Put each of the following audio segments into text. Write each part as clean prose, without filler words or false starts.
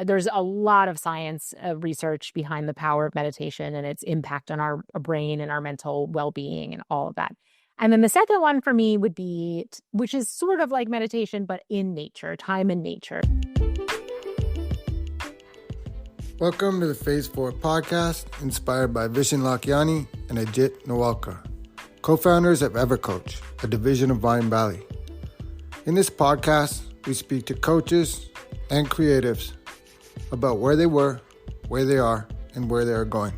there's a lot of science research behind the power of meditation and its impact on our brain and our mental well-being and all of that. And then the second one for me would be, which is sort of like meditation, but in nature, time in nature. Welcome to the Phase 4 podcast, inspired by Vishen Lakhiani and Ajit Nawalkar, co-founders of EverCoach, a division of Mindvalley. In this podcast, we speak to coaches and creatives about where they were, where they are, and where they are going.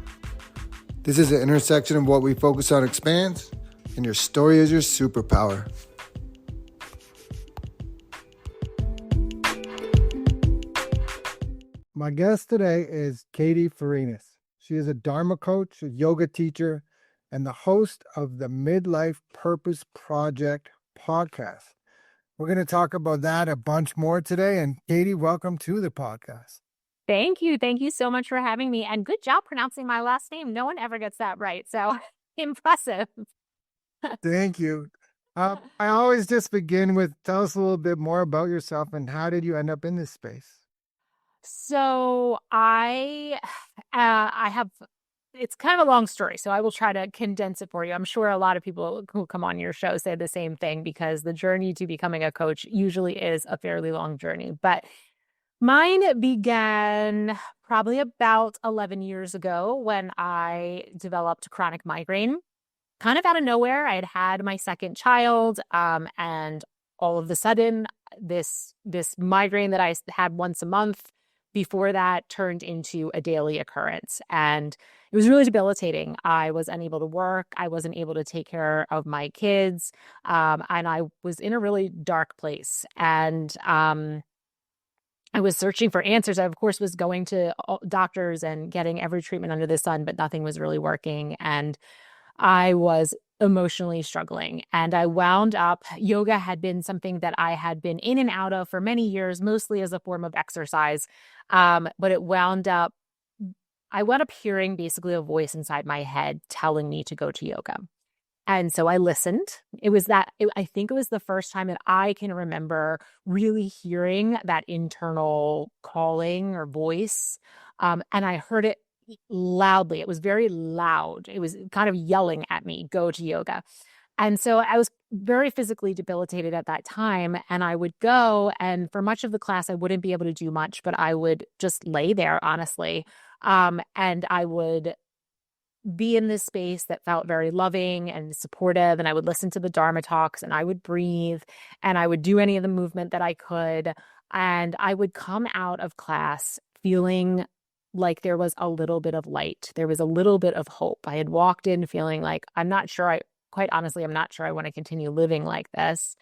This is an intersection of what we focus on expands, and your story is your superpower. My guest today is Katie Farinas. She is a Dharma coach, a yoga teacher, and the host of the Midlife Purpose Project podcast. We're going to talk about that a bunch more today. And Katie, welcome to the podcast. Thank you. Thank you so much for having me. And good job pronouncing my last name. No one ever gets that right. So impressive. Thank you. I always just begin with, tell us a little bit more about yourself and how did you end up in this space? So I have, it's kind of a long story, so I will try to condense it for you. I'm sure a lot of people who come on your show say the same thing because the journey to becoming a coach usually is a fairly long journey. But mine began probably about 11 years ago when I developed chronic migraine. Kind of out of nowhere, I had had my second child, and all of a sudden, this migraine that I had once a month before that turned into a daily occurrence. And it was really debilitating. I was unable to work. I wasn't able to take care of my kids. And I was in a really dark place. And I was searching for answers. I, of course, was going to doctors and getting every treatment under the sun, but nothing was really working. And I was emotionally struggling. And I wound up, yoga had been something that I had been in and out of for many years, mostly as a form of exercise. But I wound up hearing basically a voice inside my head telling me to go to yoga. And so I listened. I think it was the first time that I can remember really hearing that internal calling or voice. And I heard it loudly. It was very loud. It was kind of yelling at me, go to yoga. And so I was very physically debilitated at that time. And I would go, and for much of the class, I wouldn't be able to do much, but I would just lay there, honestly. And I would be in this space that felt very loving and supportive. And I would listen to the Dharma talks and I would breathe and I would do any of the movement that I could. And I would come out of class feeling like there was a little bit of light. There was a little bit of hope. I had walked in feeling like, quite honestly, I'm not sure I want to continue living like this,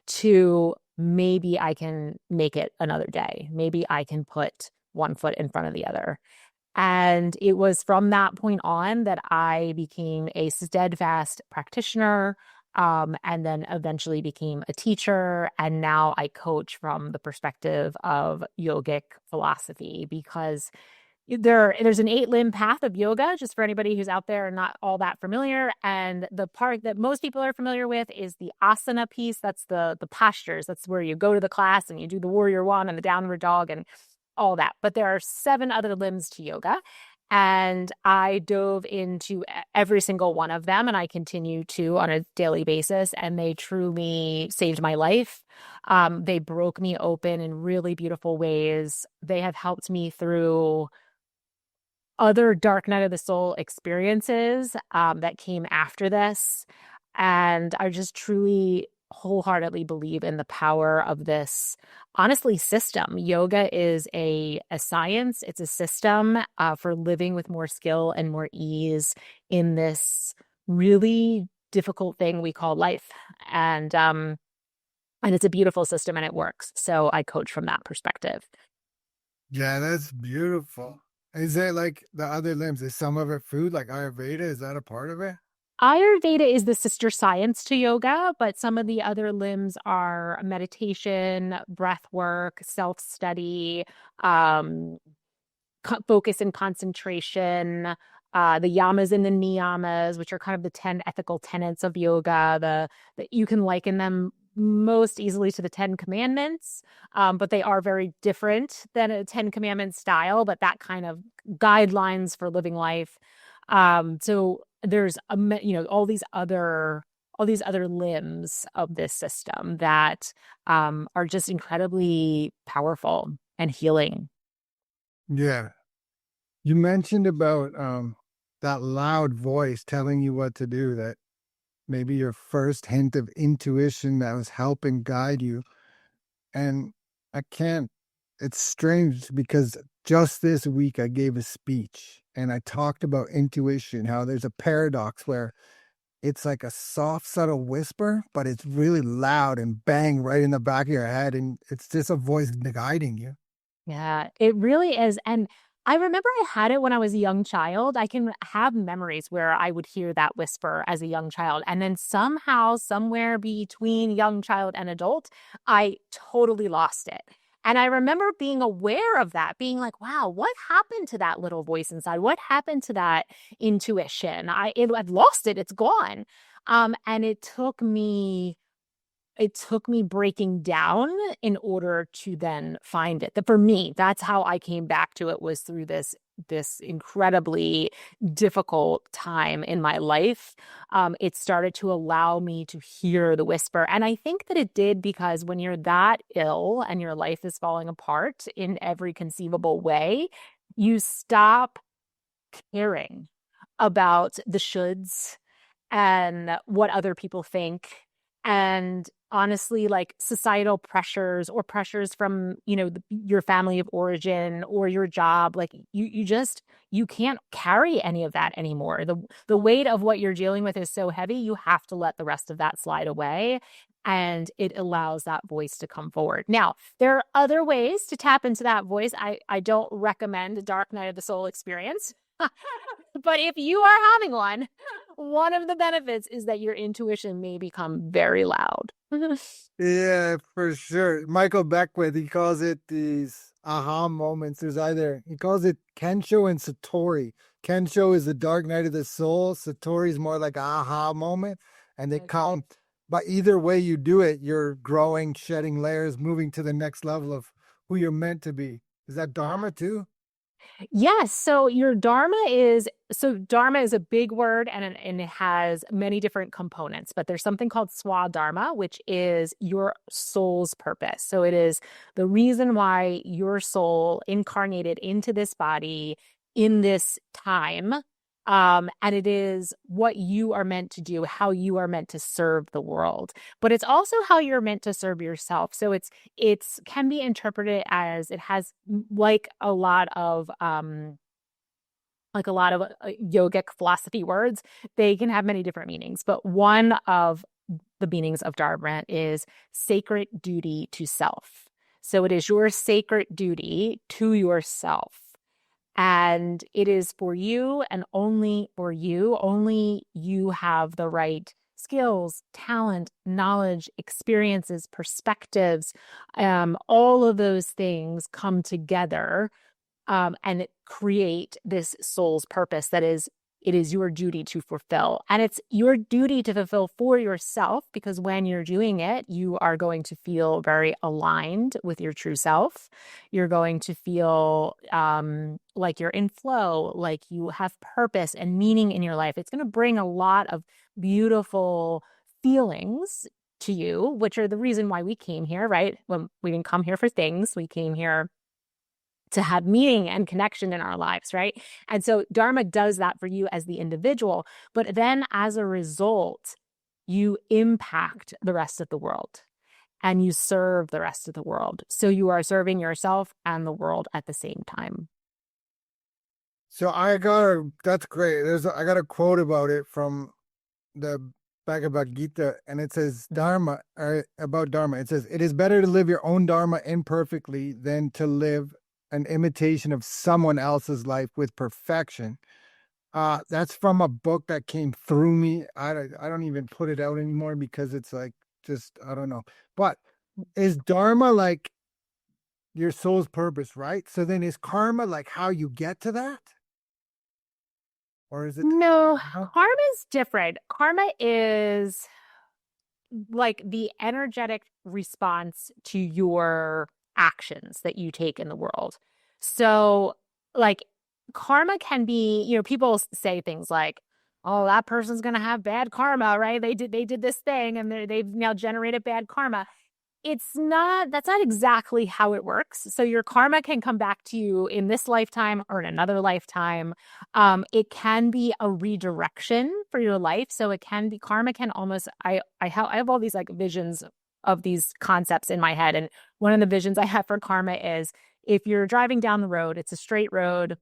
to maybe I can make it another day. Maybe I can put one foot in front of the other. And it was from that point on that I became a steadfast practitioner, and then eventually became a teacher. And now I coach from the perspective of yogic philosophy, because there's an 8-limb path of yoga, just for anybody who's out there and not all that familiar. And the part that most people are familiar with is the asana piece. That's the postures. That's where you go to the class and you do the warrior one and the downward dog and all that. But there are 7 other limbs to yoga. And I dove into every single one of them, and I continue to on a daily basis. And they truly saved my life. They broke me open in really beautiful ways. They have helped me through other dark night of the soul experiences that came after this. And I just truly wholeheartedly believe in the power of this, honestly, system. Yoga is a science. It's a system for living with more skill and more ease in this really difficult thing we call life. And it's a beautiful system and it works. So I coach from that perspective. Yeah, that's beautiful. Is it like the other limbs? Is some of it food, like Ayurveda? Is that a part of it? Ayurveda is the sister science to yoga, but some of the other limbs are meditation, breath work, self-study, focus and concentration, the yamas and the niyamas, which are kind of the 10 ethical tenets of yoga. You can liken them most easily to the Ten Commandments, but they are very different than a Ten Commandments style, but that kind of guidelines for living life. So there's all these other limbs of this system that are just incredibly powerful and healing. Yeah. You mentioned about that loud voice telling you what to do, that maybe your first hint of intuition that was helping guide you. And I can't, it's strange because just this week I gave a speech and I talked about intuition, how there's a paradox where it's like a soft, subtle whisper, but it's really loud and bang right in the back of your head. And it's just a voice guiding you. Yeah, it really is. And I remember I had it when I was a young child. I can have memories where I would hear that whisper as a young child. And then somehow, somewhere between young child and adult, I totally lost it. And I remember being aware of that, being like, wow, what happened to that little voice inside? What happened to that intuition? I've lost it. It's gone. And it took me breaking down in order to then find it. That for me, that's how I came back to it, was through this incredibly difficult time in my life. It started to allow me to hear the whisper. And I think that it did because when you're that ill and your life is falling apart in every conceivable way, you stop caring about the shoulds and what other people think. And honestly, like societal pressures or pressures from, your family of origin or your job, like you can't carry any of that anymore. The weight of what you're dealing with is so heavy, you have to let the rest of that slide away. And it allows that voice to come forward. Now, there are other ways to tap into that voice. I don't recommend a dark night of the soul experience. But if you are having one of the benefits is that your intuition may become very loud. Yeah, for sure. Michael Beckwith, he calls it these aha moments. He calls it Kensho and Satori. Kensho is the dark night of the soul. Satori is more like an aha moment. And they count, but either way you do it, you're growing, shedding layers, moving to the next level of who you're meant to be. Is that Dharma too? Yes. So Dharma is a big word and it has many different components, but there's something called Dharma, which is your soul's purpose. So it is the reason why your soul incarnated into this body in this time. And it is what you are meant to do, how you are meant to serve the world, but it's also how you're meant to serve yourself. So it's can be interpreted as it has like a lot of yogic philosophy words. They can have many different meanings, but one of the meanings of Dharma is sacred duty to self. So it is your sacred duty to yourself. And it is for you and only for you. Only you have the right skills, talent, knowledge, experiences, perspectives. All of those things come together and create this soul's purpose that is it is your duty to fulfill. And it's your duty to fulfill for yourself because when you're doing it, you are going to feel very aligned with your true self. You're going to feel like you're in flow, like you have purpose and meaning in your life. It's going to bring a lot of beautiful feelings to you, which are the reason why we came here, right? When we didn't come here for things, we came here to have meaning and connection in our lives, right? And so Dharma does that for you as the individual, but then as a result, you impact the rest of the world and you serve the rest of the world. So you are serving yourself and the world at the same time. So that's great. I got a quote about it from the Bhagavad Gita, and it says about Dharma. It says, it is better to live your own Dharma imperfectly than to live an imitation of someone else's life with perfection. That's from a book that came through me. I don't even put it out anymore because it's like, just, I don't know. But is Dharma like your soul's purpose, right? So then is karma like how you get to that? Or is it? No, Huh? karma is different. Karma is like the energetic response to your actions that you take in the world. So, like, karma can be, people say things like, "Oh, that person's gonna have bad karma, right? They did this thing, and they've now generated bad karma." That's not exactly how it works. So your karma can come back to you in this lifetime or in another lifetime. It can be a redirection for your life. So it can be karma can almost I have all these like visions of these concepts in my head. And one of the visions I have for karma is if you're driving down the road, it's a straight road,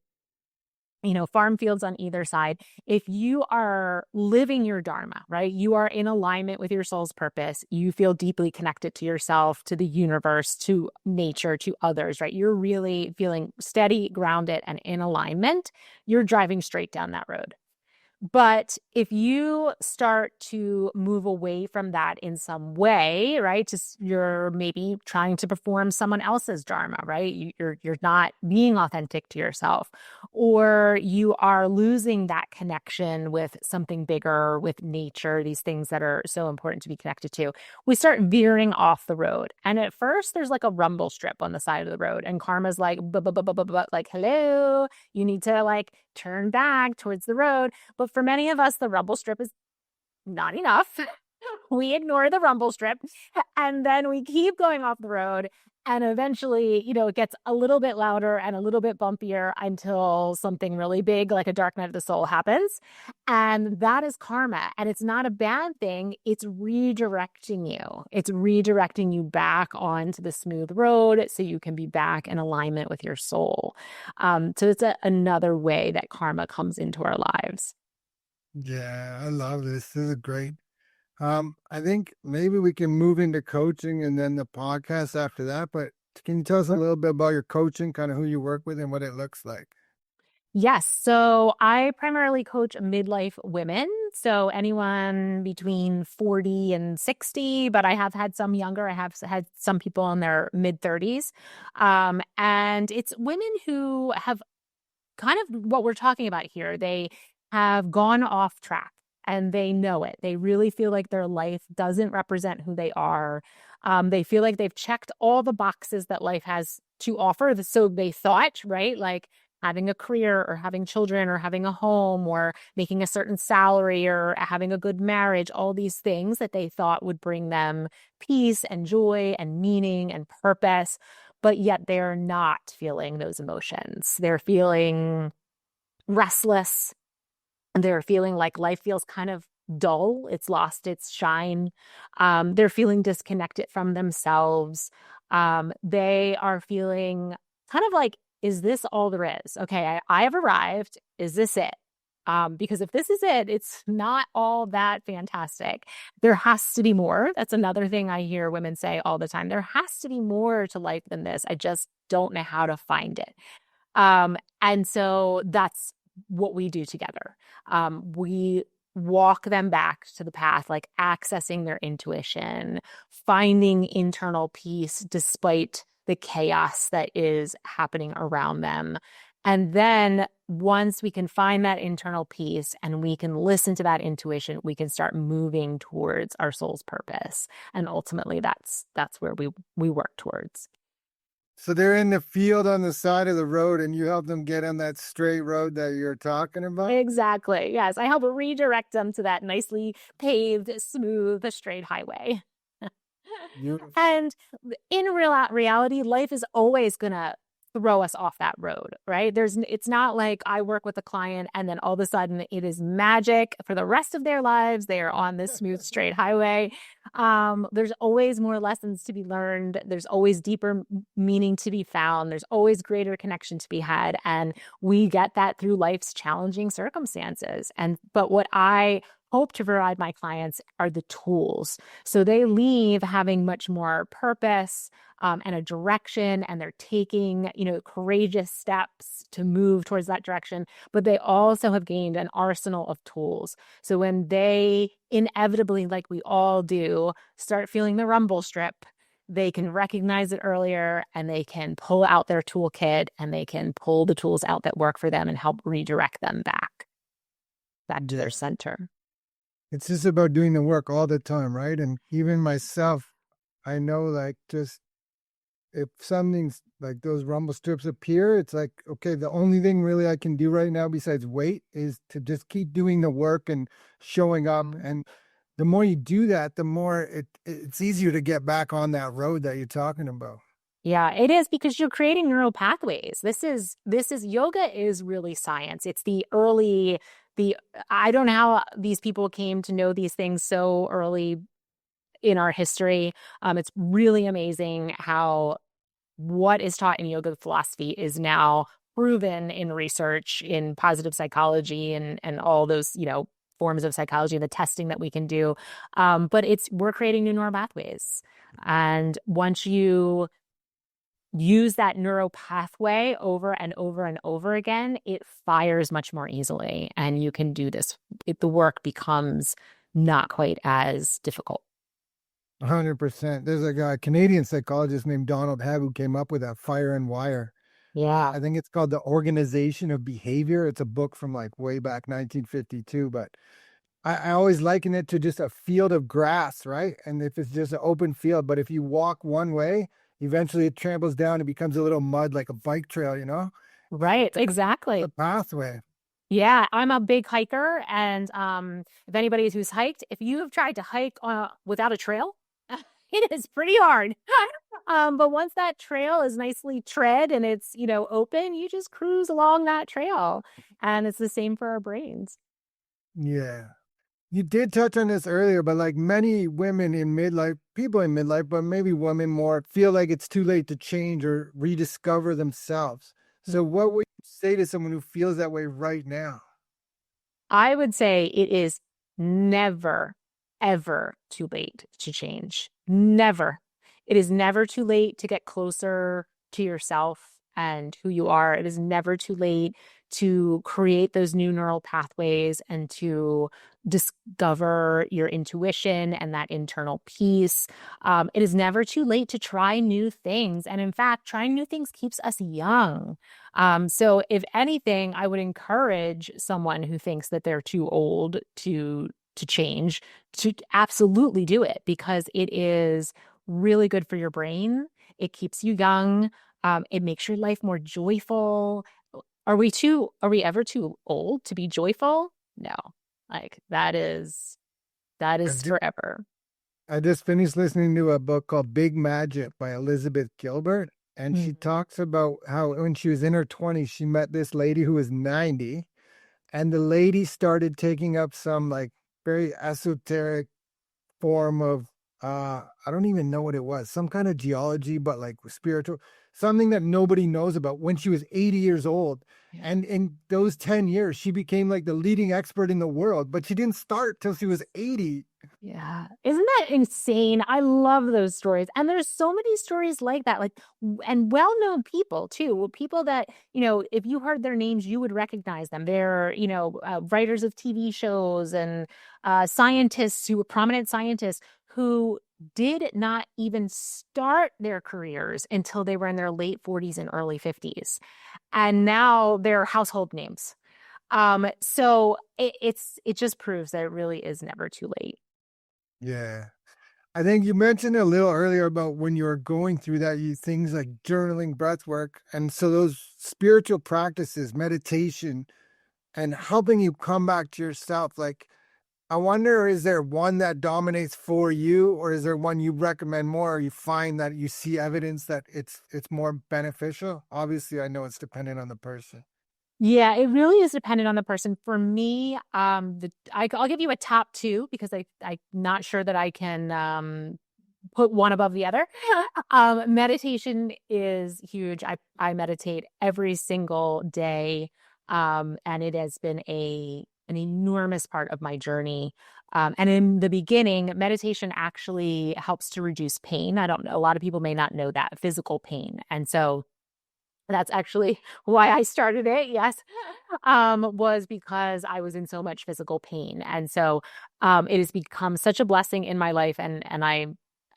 farm fields on either side. If you are living your Dharma, right, you are in alignment with your soul's purpose, you feel deeply connected to yourself, to the universe, to nature, to others, right? You're really feeling steady, grounded, and in alignment. You're driving straight down that road. But if you start to move away from that in some way, right? Just you're maybe trying to perform someone else's dharma, right? You're not being authentic to yourself, or you are losing that connection with something bigger, with nature, these things that are so important to be connected to. We start veering off the road. And at first there's like a rumble strip on the side of the road, and karma's like, like, hello, you need to like turn back towards the road. But for many of us, the rumble strip is not enough. We ignore the rumble strip and then we keep going off the road. And eventually, it gets a little bit louder and a little bit bumpier until something really big, like a dark night of the soul, happens. And that is karma. And it's not a bad thing. It's redirecting you. It's redirecting you back onto the smooth road so you can be back in alignment with your soul. So it's another way that karma comes into our lives. Yeah, I love this. This is great. I think maybe we can move into coaching and then the podcast after that. But can you tell us a little bit about your coaching, kind of who you work with and what it looks like? Yes. So I primarily coach midlife women. So anyone between 40 and 60, but I have had some younger. I have had some people in their mid 30s. And it's women who have kind of what we're talking about here. They have gone off track and they know it. They really feel like their life doesn't represent who they are. They feel like they've checked all the boxes that life has to offer. So they thought, right? Like having a career or having children or having a home or making a certain salary or having a good marriage, all these things that they thought would bring them peace and joy and meaning and purpose, but yet they're not feeling those emotions. They're feeling restless. They're feeling like life feels kind of dull. It's lost its shine. They're feeling disconnected from themselves. They are feeling kind of like, is this all there is? Okay, I have arrived. Is this it? Because if this is it, it's not all that fantastic. There has to be more. That's another thing I hear women say all the time. There has to be more to life than this. I just don't know how to find it. And so that's what we do together. We walk them back to the path, like accessing their intuition, finding internal peace despite the chaos that is happening around them. And then once we can find that internal peace and we can listen to that intuition, we can start moving towards our soul's purpose. And ultimately that's where we work towards. So they're in the field on the side of the road and you help them get on that straight road that you're talking about? Exactly. Yes. I help redirect them to that nicely paved, smooth, straight highway. Beautiful. And in reality, life is always going to throw us off that road, right? It's not like I work with a client and then all of a sudden it is magic for the rest of their lives. They are on this smooth, straight highway. There's always more lessons to be learned. There's always deeper meaning to be found. There's always greater connection to be had. And we get that through life's challenging circumstances. But what I hope to provide my clients are the tools. So they leave having much more purpose, and a direction, and they're taking, courageous steps to move towards that direction. But they also have gained an arsenal of tools. So when they inevitably, like we all do, start feeling the rumble strip, they can recognize it earlier and they can pull out their toolkit and they can pull the tools out that work for them and help redirect them back to their Yeah. center. It's just about doing the work all the time, right? And even myself, I know like just if something's like those rumble strips appear, it's like, okay, the only thing really I can do right now besides wait is to just keep doing the work and showing up. Mhm. And the more you do that, the more it's easier to get back on that road that you're talking about. Yeah, it is because you're creating neural pathways. This is yoga is really science. It's the I don't know how these people came to know these things so early in our history. It's really amazing how what is taught in yoga philosophy is now proven in research in positive psychology and all those, forms of psychology and the testing that we can do. But we're creating new neural pathways. And once you use that neural pathway over and over and over again, it fires much more easily. And you can do this. The work becomes not quite as difficult. 100%. There's a guy, Canadian psychologist named Donald Hebb who came up with that fire and wire. Yeah. I think it's called The Organization of Behavior. It's a book from like way back 1952, but I always liken it to just a field of grass, right? And if it's just an open field, but if you walk one way, eventually it tramples down and becomes a little mud like a bike trail, you know? Right. That's Exactly. the pathway. Yeah, I'm a big hiker, and if anybody who's hiked, if you have tried to hike without a trail, it is pretty hard. But once that trail is nicely tread and it's, open, you just cruise along that trail. And it's the same for our brains. Yeah. You did touch on this earlier, but like many women in midlife, people in midlife, but maybe women more, feel like it's too late to change or rediscover themselves. So, what would you say to someone who feels that way right now? I would say it is never, ever too late to change. Never. It is never too late to get closer to yourself and who you are. It is never too late to create those new neural pathways and to discover your intuition and that internal peace. It is never too late to try new things. And in fact, trying new things keeps us young. So if anything, I would encourage someone who thinks that they're too old to change to absolutely do it because it is really good for your brain. It keeps you young. It makes your life more joyful. Are we ever too old to be joyful? No. Like that I is just, forever. I just finished listening to a book called Big Magic by Elizabeth Gilbert. And she Mhm. talks about how when she was in her 20s, she met this lady who was 90. And the lady started taking up some like very esoteric form of I don't even know what it was, some kind of geology, but like spiritual, something that nobody knows about when she was 80 years old. Yeah. And in those 10 years, she became like the leading expert in the world, but she didn't start till she was 80. Yeah. Isn't that insane? I love those stories. And there's so many stories like that, and well-known people too. People that, if you heard their names, you would recognize them. They're, writers of TV shows and scientists who were prominent scientists who did not even start their careers until they were in their late 40s and early 50s. And now they're household names. So it just proves that it really is never too late. Yeah. I think you mentioned a little earlier about when you were going through that, you things like journaling, breath work. And so those spiritual practices, meditation, and helping you come back to yourself. Like, I wonder, is there one that dominates for you, or is there one you recommend more, or you find that you see evidence that it's more beneficial? Obviously, I know it's dependent on the person. Yeah, it really is dependent on the person. For me, I'll give you a top two because I'm not sure that I can put one above the other. Meditation is huge. I meditate every single day, and it has been an enormous part of my journey. And in the beginning, meditation actually helps to reduce pain. I don't know, a lot of people may not know that physical pain, and so that's actually why I started it. Yes. Was because I was in so much physical pain. And so it has become such a blessing in my life.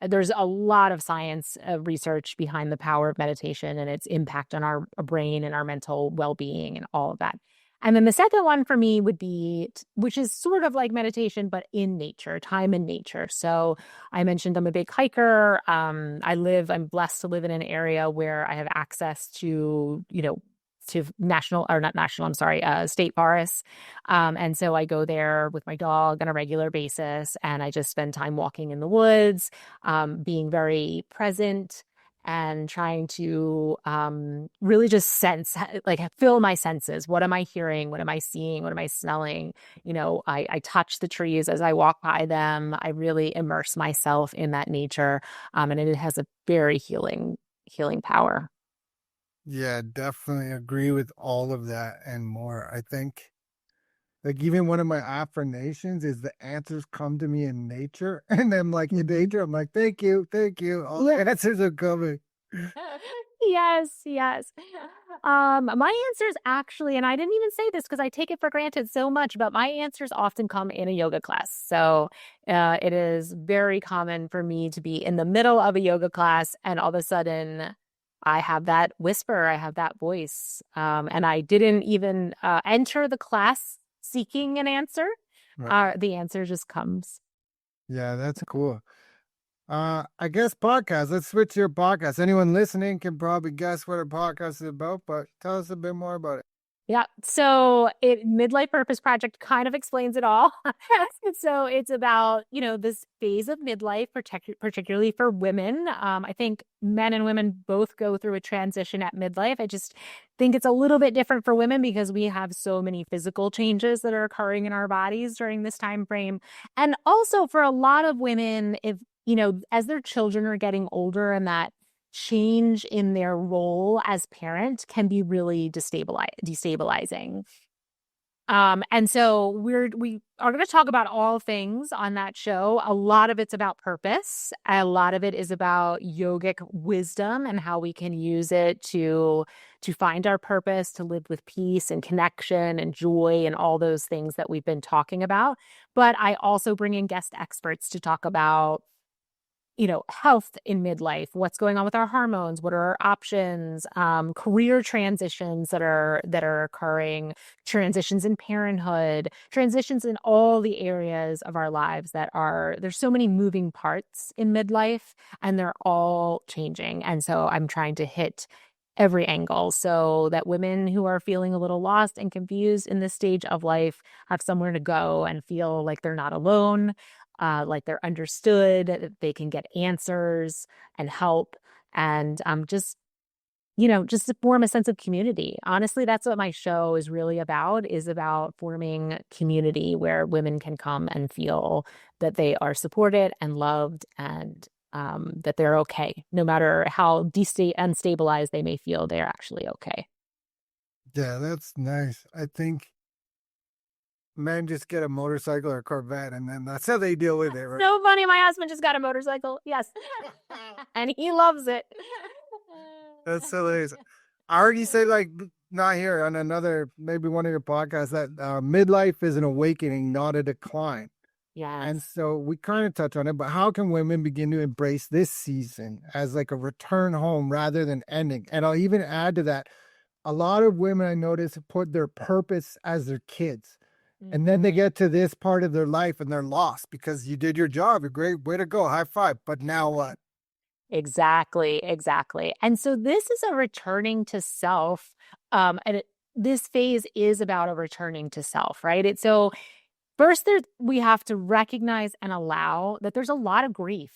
There's a lot of science research behind the power of meditation and its impact on our brain and our mental well being and all of that. And then the second one for me would be, which is sort of like meditation, but in nature, time in nature. So I mentioned I'm a big hiker. I'm blessed to live in an area where I have access to, to national or not national, I'm sorry, state forests. And so I go there with my dog on a regular basis and I just spend time walking in the woods, being very present and trying to really just like fill my senses. What am I hearing? What am I seeing? What am I smelling? I touch the trees as I walk by them. I really immerse myself in that nature. And it has a very healing power. Yeah, definitely agree with all of that and more. I think like even one of my affirmations is the answers come to me in nature. And then like in Mhm. nature, I'm like, thank you, thank you. All the answers are coming. Yes, yes. My answers actually, and I didn't even say this because I take it for granted so much, but my answers often come in a yoga class. So, it is very common for me to be in the middle of a yoga class and all of a sudden I have that whisper, I have that voice. And I didn't even enter the class seeking an answer. Right. The answer just comes. Yeah, that's cool. I guess podcast. Let's switch to your podcast. Anyone listening can probably guess what our podcast is about, but tell us a bit more about it. Yeah. So it Midlife Purpose Project kind of explains it all. So it's about, this phase of midlife, particularly for women. I think men and women both go through a transition at midlife. I just think it's a little bit different for women because we have so many physical changes that are occurring in our bodies during this time frame. And also for a lot of women, if, as their children are getting older and that change in their role as parent can be really destabilizing. And so we are going to talk about all things on that show. A lot of it's about purpose. A lot of it is about yogic wisdom and how we can use it to find our purpose, to live with peace and connection and joy and all those things that we've been talking about. But I also bring in guest experts to talk about health in midlife, what's going on with our hormones, what are our options, career transitions that are occurring, transitions in parenthood, transitions in all the areas of our lives there's so many moving parts in midlife and they're all changing. And so I'm trying to hit every angle so that women who are feeling a little lost and confused in this stage of life have somewhere to go and feel like they're not alone, like they're understood, that they can get answers and help, and just to form a sense of community. Honestly, that's what my show is about forming community where women can come and feel that they are supported and loved and that they're okay. No matter how unstabilized they may feel, they're actually okay. Yeah, that's nice. I think men just get a motorcycle or a Corvette and then that's how they deal with it, right? So funny. My husband just got a motorcycle. Yes. And he loves it. That's hilarious. I already said like not here on another maybe one of your podcasts that midlife is an awakening, not a decline. And Yes. so we kind of touch on it, but how can women begin to embrace this season as like a return home rather than ending? And I'll even add to that, a lot of women I notice put their purpose as their kids. And then they Mhm. get to this part of their life and they're lost because you did your job. A great way to go. High five. But now what? Exactly, exactly. And so this is a returning to self. This phase is about a returning to self, right? First, we have to recognize and allow that there's a lot of grief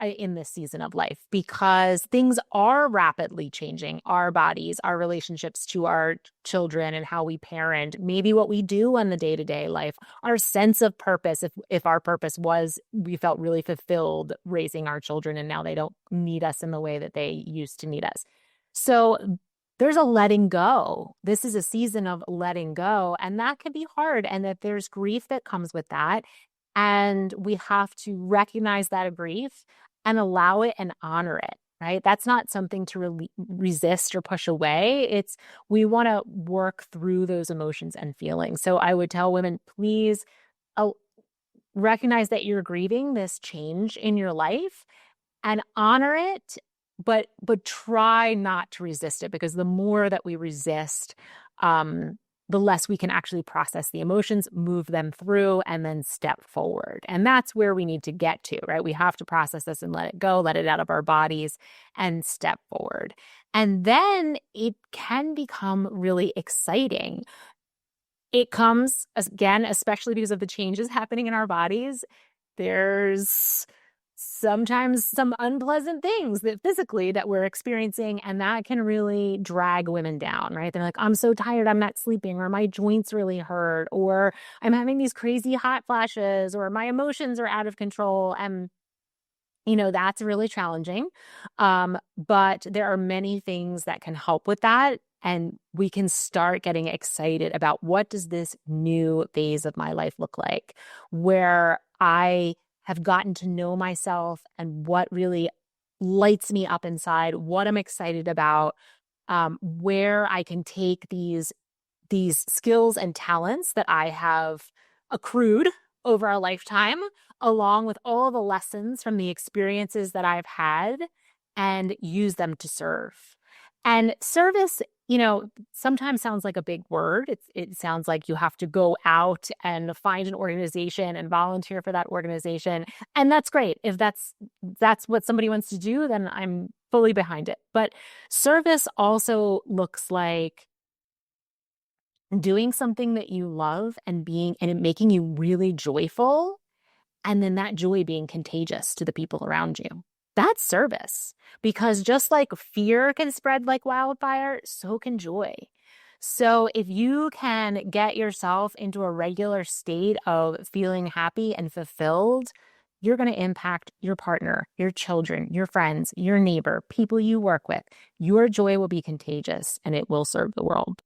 in this season of life because things are rapidly changing our bodies, our relationships to our children and how we parent, maybe what we do in the day-to-day life, our sense of purpose. If our purpose was we felt really fulfilled raising our children and now they don't need us in the way that they used to need us. So there's a letting go. This is a season of letting go, and that can be hard, and that there's grief that comes with that. And we have to recognize that grief and allow it and honor it, right? That's not something to resist or push away. We want to work through those emotions and feelings. So I would tell women, please uh, recognize that you're grieving this change in your life and honor it, but try not to resist it because the more that we resist, um the less we can actually process the emotions, move them through, and then step forward. And that's where we need to get to, right? We have to process this and let it go, let it out of our bodies, and step forward. And then it can become really exciting. It comes, again, especially because of the changes happening in our bodies. There's sometimes some unpleasant things that physically that we're experiencing, and that can really drag women down, right? They're like, I'm so tired, I'm not sleeping, or my joints really hurt, or I'm having these crazy hot flashes, or my emotions are out of control. And that's really challenging. But there are many things that can help with that. And we can start getting excited about, what does this new phase of my life look like, where I have gotten to know myself and what really lights me up inside, what I'm excited about, where I can take these skills and talents that I have accrued over a lifetime, along with all the lessons from the experiences that I've had, and use them to serve. And service, sometimes sounds like a big word. It sounds like you have to go out and find an organization and volunteer for that organization. And that's great. If that's what somebody wants to do, then I'm fully behind it. But service also looks like doing something that you love and it making you really joyful, and then that joy being contagious to the people around you. That's service, because just like fear can spread like wildfire, so can joy. So if you can get yourself into a regular state of feeling happy and fulfilled, you're going to impact your partner, your children, your friends, your neighbor, people you work with. Your joy will be contagious, and it will serve the world.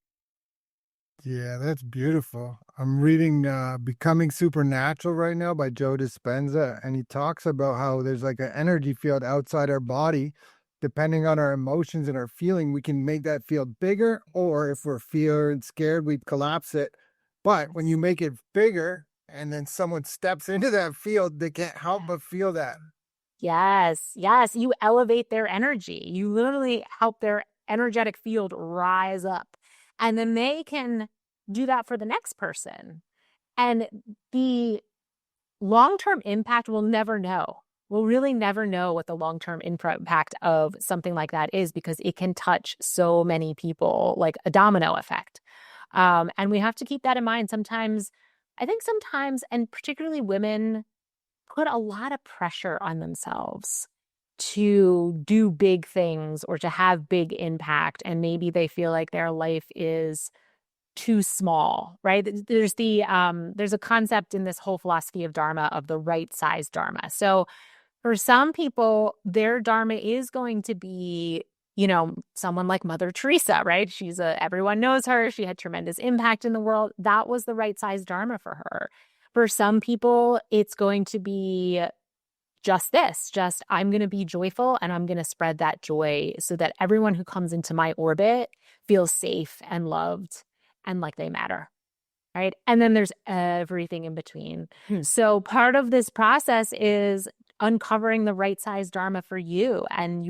Yeah, that's beautiful. I'm reading Becoming Supernatural right now by Joe Dispenza, and he talks about how there's like an energy field outside our body. Depending on our emotions and our feeling, we can make that field bigger, or if we're feared, scared, we collapse it. But when you make it bigger and then someone steps into that field, they can't help but feel that. Yes, yes. You elevate their energy. You literally help their energetic field rise up. And then they can do that for the next person. And the long-term impact, we'll never know. We'll really never know what the long-term impact of something like that is, because it can touch so many people, like a domino effect. And we have to keep that in mind. I think sometimes, and particularly women, put a lot of pressure on themselves to do big things or to have big impact. And maybe they feel like their life is too small, right? There's a concept in this whole philosophy of Dharma of the right size Dharma. So for some people, their Dharma is going to be, someone like Mother Teresa, right? Everyone knows her. She had tremendous impact in the world. That was the right size Dharma for her. For some people, it's going to be just I'm going to be joyful, and I'm going to spread that joy so that everyone who comes into my orbit feels safe and loved and like they matter. Right. And then there's everything in between. So part of this process is uncovering the right size Dharma for you. And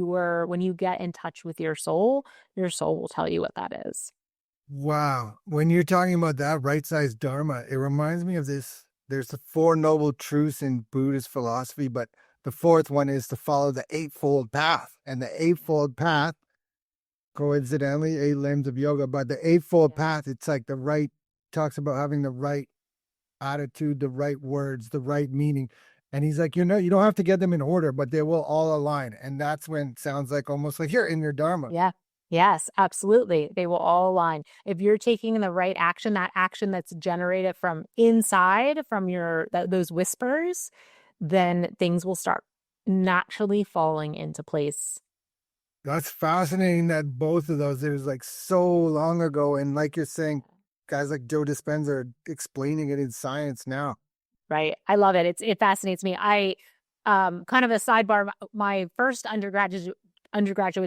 when you get in touch with your soul will tell you what that is. Wow. When you're talking about that right size Dharma, it reminds me of this. There's the Four Noble Truths in Buddhist philosophy, but the fourth one is to follow the Eightfold Path. And the Eightfold Path, coincidentally, 8 limbs of yoga, but the Eightfold Path, it's like talks about having the right attitude, the right words, the right meaning. And he's like, you don't have to get them in order, but they will all align. And that's when it sounds like almost like you're in your Dharma. Yeah. Yes, absolutely. They will all align. If you're taking the right action, that action that's generated from inside, from those whispers, then things will start naturally falling into place. That's fascinating that both of those, it was like so long ago. And like you're saying, guys like Joe Dispenza are explaining it in science now. Right. I love it. It fascinates me. I kind of a sidebar, my first undergraduate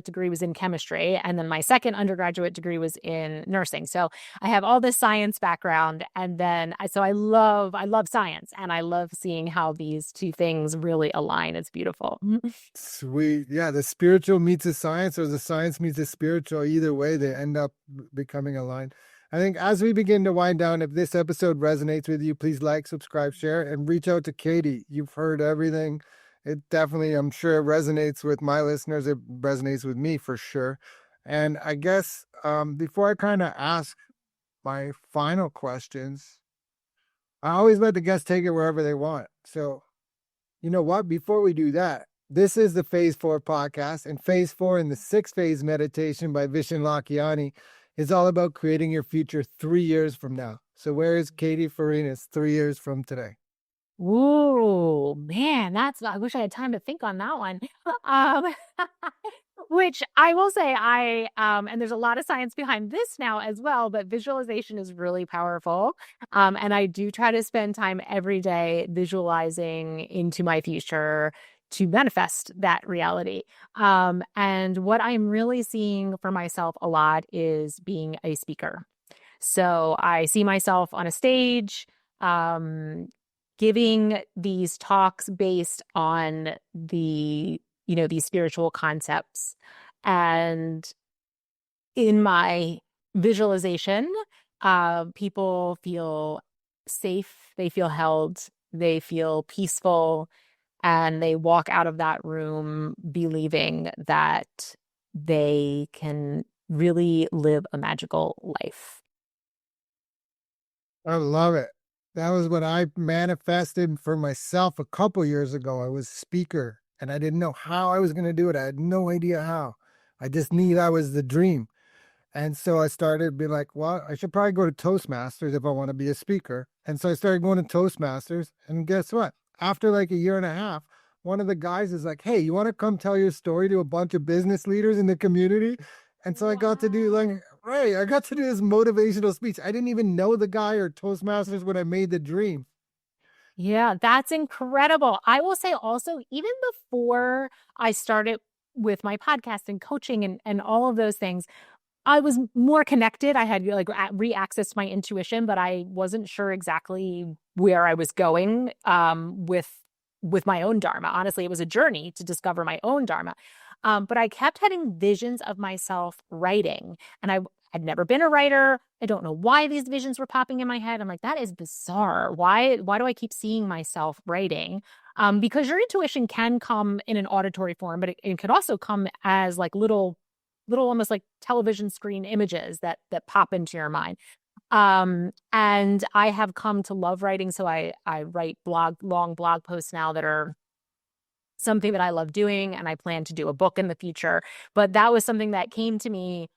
degree was in chemistry, and then my second undergraduate degree was in nursing. So I have all this science background, and then I love science, and I love seeing how these two things really align. It's beautiful. Sweet. Yeah, the spiritual meets the science, or the science meets the spiritual. Either way, they end up becoming aligned. I think as we begin to wind down, if this episode resonates with you, please like, subscribe, share, and reach out to Katie. You've heard everything. It definitely, I'm sure it resonates with my listeners. It resonates with me for sure. And I guess before I kind of ask my final questions, I always let the guests take it wherever they want. So, you know what? Before we do that, this is the Phase 4 podcast, and Phase 4 in the 6 phase meditation by Vishen Lakiani is all about creating your future 3 years from now. So, where is Katie Farinas 3 years from today? Ooh, man, I wish I had time to think on that one. Um, which I will say and there's a lot of science behind this now as well, but visualization is really powerful. And I do try to spend time every day visualizing into my future to manifest that reality. And what I'm really seeing for myself a lot is being a speaker. So I see myself on a stage, um, giving these talks based on these spiritual concepts. And in my visualization, people feel safe, they feel held, they feel peaceful, and they walk out of that room believing that they can really live a magical life. I love it. That was what I manifested for myself a couple years ago. I was speaker and I didn't know how I was going to do it. I had no idea how. I just knew that was the dream. And so I started being like, well, I should probably go to Toastmasters if I want to be a speaker. And so I started going to Toastmasters. And guess what? After like a year and a half, one of the guys is like, hey, you want to come tell your story to a bunch of business leaders in the community? And so I got to do like, Wow. right, I got to do this motivational speech. I didn't even know the guy or Toastmasters when I made the dream. Yeah, that's incredible. I will say also, even before I started with my podcast and coaching and all of those things, I was more connected. I had like re-accessed my intuition, but I wasn't sure exactly where I was going with my own Dharma. Honestly, it was a journey to discover my own Dharma. But I kept having visions of myself writing, and I had never been a writer. I don't know why these visions were popping in my head. I'm like, that is bizarre. Why do I keep seeing myself writing? Because your intuition can come in an auditory form, but it could also come as like little almost like television screen images that pop into your mind. And I have come to love writing. So I write long blog posts now that are something that I love doing, and I plan to do a book in the future. But that was something that came to me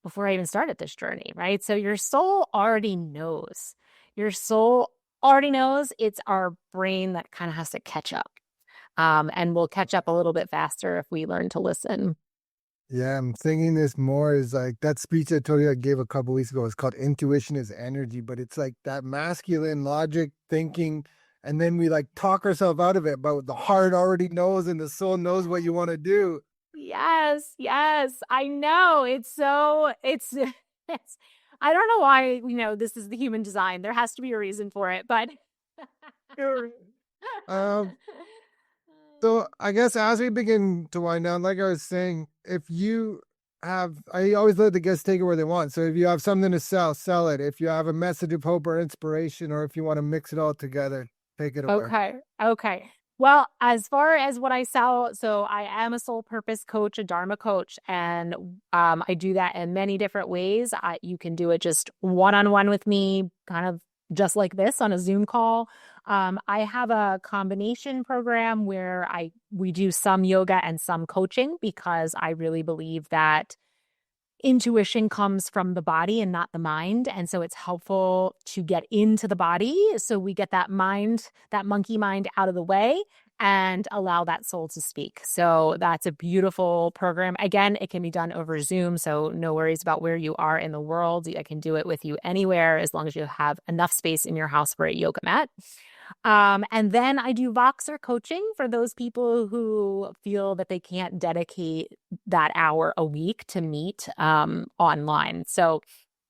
before I even started this journey, right? So your soul already knows. Your soul already knows. It's our brain that kind of has to catch up. And we'll catch up a little bit faster if we learn to listen. Yeah, I'm thinking this more is like that speech I told you I gave a couple weeks ago. It's called Intuition is Energy, but it's like that masculine logic thinking, and then we like talk ourselves out of it, but the heart already knows and the soul knows what you want to do. Yes, yes, I know. It's I don't know why, this is the human design. There has to be a reason for it, but Sure. Um, so I guess as we begin to wind down, like I was saying, if you have, I always let the guests take it where they want. So if you have something to sell, sell it. If you have a message of hope or inspiration, or if you want to mix it all together, take it away. Okay. Okay. Well, as far as what I sell, so I am a soul purpose coach, a Dharma coach, and I do that in many different ways. You can do it just one-on-one with me, kind of just like this on a Zoom call. I have a combination program where we do some yoga and some coaching because I really believe that intuition comes from the body and not the mind. And so it's helpful to get into the body so we get that mind, that monkey mind out of the way and allow that soul to speak. So that's a beautiful program. Again, it can be done over Zoom. So no worries about where you are in the world. I can do it with you anywhere as long as you have enough space in your house for a yoga mat. And then I do Voxer coaching for those people who feel that they can't dedicate that hour a week to meet online. So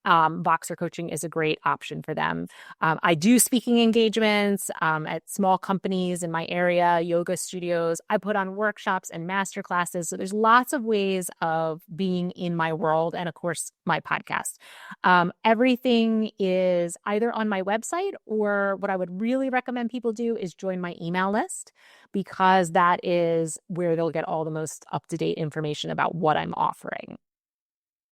Voxer coaching is a great option for them. I do speaking engagements at small companies in my area, yoga studios. I put on workshops and master classes. So there's lots of ways of being in my world, and of course, my podcast. Everything is either on my website, or what I would really recommend people do is join my email list, because that is where they'll get all the most up-to-date information about what I'm offering.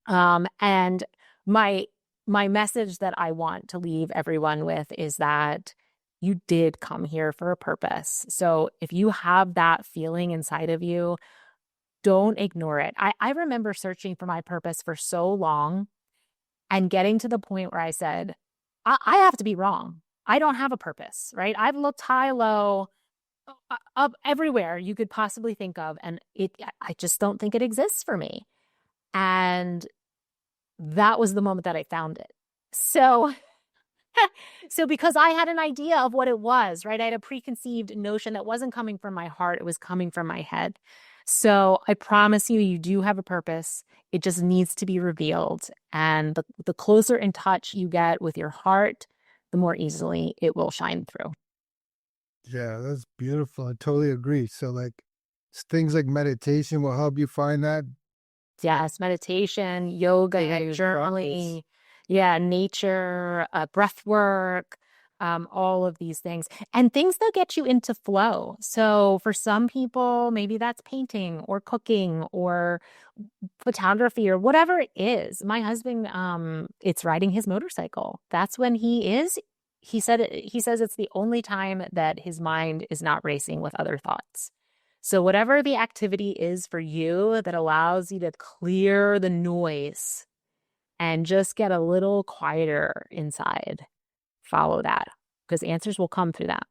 And my my message that I want to leave everyone with is that you did come here for a purpose. So if you have that feeling inside of you, don't ignore it. I remember searching for my purpose for so long and getting to the point where I said, I have to be wrong. I don't have a purpose, right? I've looked high, low, up everywhere you could possibly think of, and I just don't think it exists for me. And that was the moment that I found it. So, so because I had an idea of what it was, right? I had a preconceived notion that wasn't coming from my heart, it was coming from my head. So I promise you, you do have a purpose. It just needs to be revealed. And the closer in touch you get with your heart, the more easily it will shine through. Yeah, that's beautiful. I totally agree. So, like, things like meditation will help you find that. Yes, meditation, yoga, journaling, yeah, nature, breath work, all of these things, and things that get you into flow. So for some people, maybe that's painting or cooking or photography or whatever it is. My husband, it's riding his motorcycle. That's when he says it's the only time that his mind is not racing with other thoughts. So, whatever the activity is for you that allows you to clear the noise and just get a little quieter inside, follow that, because answers will come through that.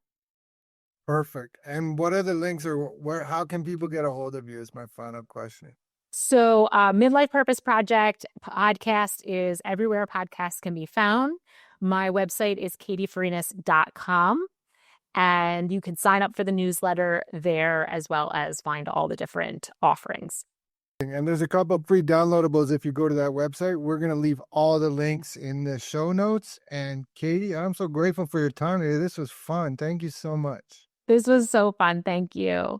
Perfect. And what are the links, or where? How can people get a hold of you? Is my final question. So, Midlife Purpose Project podcast is everywhere podcasts can be found. My website is katiefarinas.com. And you can sign up for the newsletter there, as well as find all the different offerings. And there's a couple of free downloadables if you go to that website. We're going to leave all the links in the show notes. And Katie, I'm so grateful for your time today. This was fun. Thank you so much. This was so fun. Thank you.